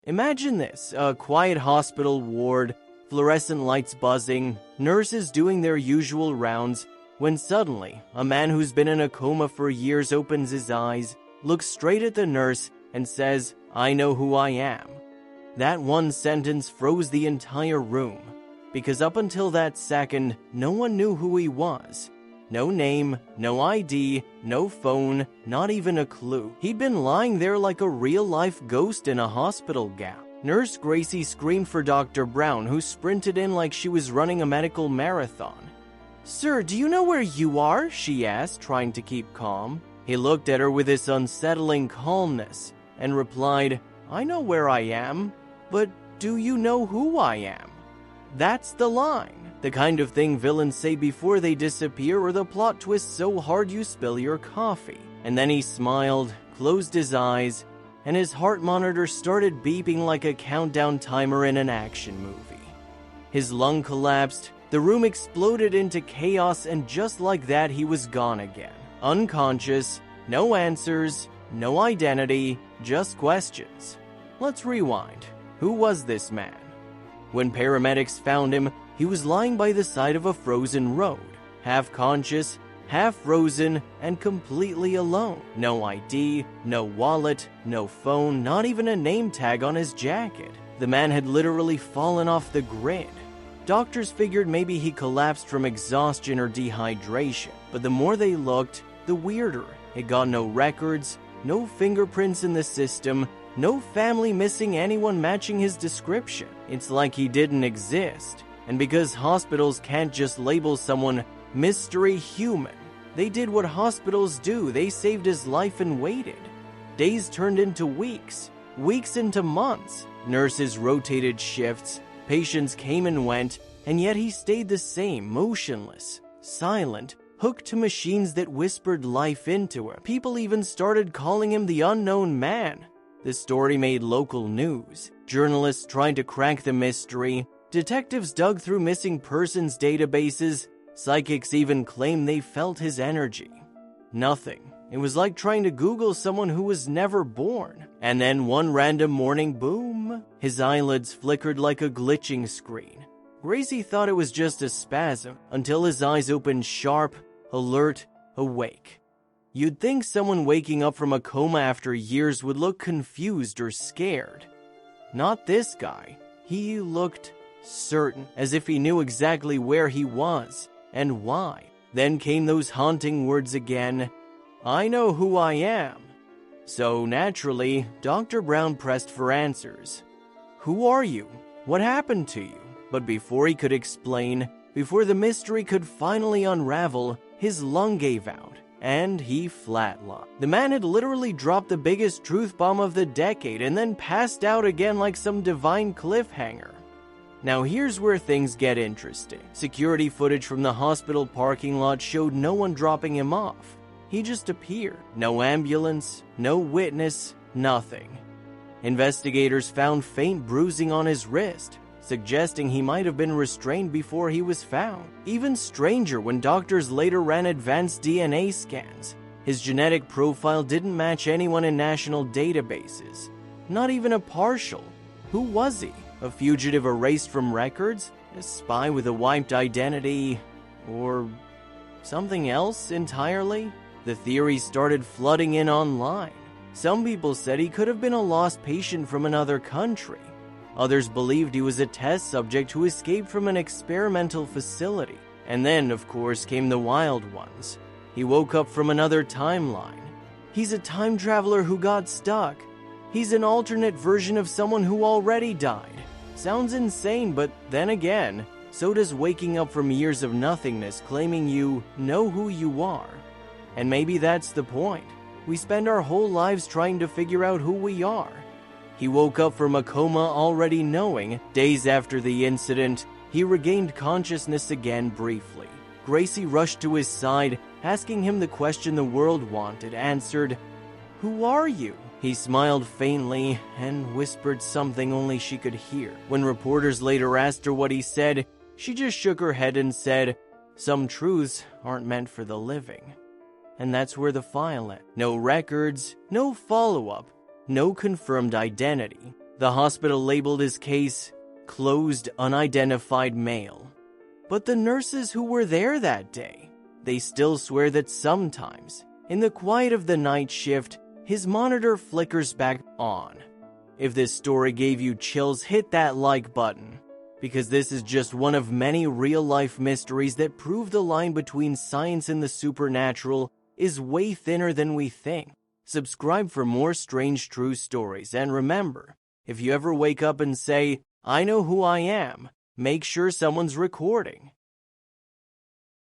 Imagine this, a quiet hospital ward, fluorescent lights buzzing, nurses doing their usual rounds, when suddenly, a man who's been in a coma for years opens his eyes, looks straight at the nurse, and says, "I know who I am." That one sentence froze the entire room, because up until that second, no one knew who he was. No name, no ID, no phone, not even a clue. He'd been lying there like a real-life ghost in a hospital gown. Nurse Gracie screamed for Dr. Brown, who sprinted in like she was running a medical marathon. "Sir, do you know where you are?" she asked, trying to keep calm. He looked at her with this unsettling calmness and replied, "I know where I am, but do you know who I am?" That's the line. The kind of thing villains say before they disappear, or the plot twists so hard you spill your coffee. And then he smiled, closed his eyes, and his heart monitor started beeping like a countdown timer in an action movie. His lung collapsed, the room exploded into chaos, and just like that he was gone again. Unconscious, no answers, no identity, just questions. Let's rewind. Who was this man? When paramedics found him, he was lying by the side of a frozen road, half conscious, half frozen, and completely alone. No ID, no wallet, no phone, not even a name tag on his jacket. The man had literally fallen off the grid. Doctors figured maybe he collapsed from exhaustion or dehydration, but the more they looked, the weirder. It got no records, no fingerprints in the system, no family missing anyone matching his description. It's like he didn't exist. And because hospitals can't just label someone mystery human, they did what hospitals do. They saved his life and waited. Days turned into weeks, weeks into months. Nurses rotated shifts, patients came and went, and yet he stayed the same, motionless, silent, hooked to machines that whispered life into him. People even started calling him the unknown man. The story made local news. Journalists tried to crack the mystery. Detectives dug through missing persons databases. Psychics even claimed they felt his energy. Nothing. It was like trying to Google someone who was never born. And then one random morning, boom, his eyelids flickered like a glitching screen. Gracie thought it was just a spasm until his eyes opened sharp, alert, awake. You'd think someone waking up from a coma after years would look confused or scared. Not this guy. He looked certain, as if he knew exactly where he was and why. Then came those haunting words again, "I know who I am." So naturally, Dr. Brown pressed for answers. "Who are you? What happened to you?" But before he could explain, before the mystery could finally unravel, his lung gave out, and he flatlined. The man had literally dropped the biggest truth bomb of the decade and then passed out again like some divine cliffhanger. Now here's where things get interesting. Security footage from the hospital parking lot showed no one dropping him off. He just appeared. No ambulance, no witness, nothing. Investigators found faint bruising on his wrist, suggesting he might have been restrained before he was found. Even stranger, when doctors later ran advanced DNA scans, his genetic profile didn't match anyone in national databases. Not even a partial. Who was he? A fugitive erased from records? A spy with a wiped identity? Or something else entirely? The theories started flooding in online. Some people said he could have been a lost patient from another country. Others believed he was a test subject who escaped from an experimental facility. And then, of course, came the wild ones. He woke up from another timeline. He's a time traveler who got stuck. He's an alternate version of someone who already died. Sounds insane, but then again, so does waking up from years of nothingness claiming you know who you are. And maybe that's the point. We spend our whole lives trying to figure out who we are. He woke up from a coma already knowing. Days after the incident, he regained consciousness again briefly. Gracie rushed to his side, asking him the question the world wanted, answered, "Who are you?" He smiled faintly and whispered something only she could hear. When reporters later asked her what he said, she just shook her head and said, "Some truths aren't meant for the living." And that's where the file ended. No records, no follow-up, no confirmed identity. The hospital labeled his case closed unidentified male. But the nurses who were there that day, they still swear that sometimes, in the quiet of the night shift, his monitor flickers back on. If this story gave you chills, hit that like button, because this is just one of many real-life mysteries that prove the line between science and the supernatural is way thinner than we think. Subscribe for more strange true stories, and remember, if you ever wake up and say, "I know who I am," make sure someone's recording.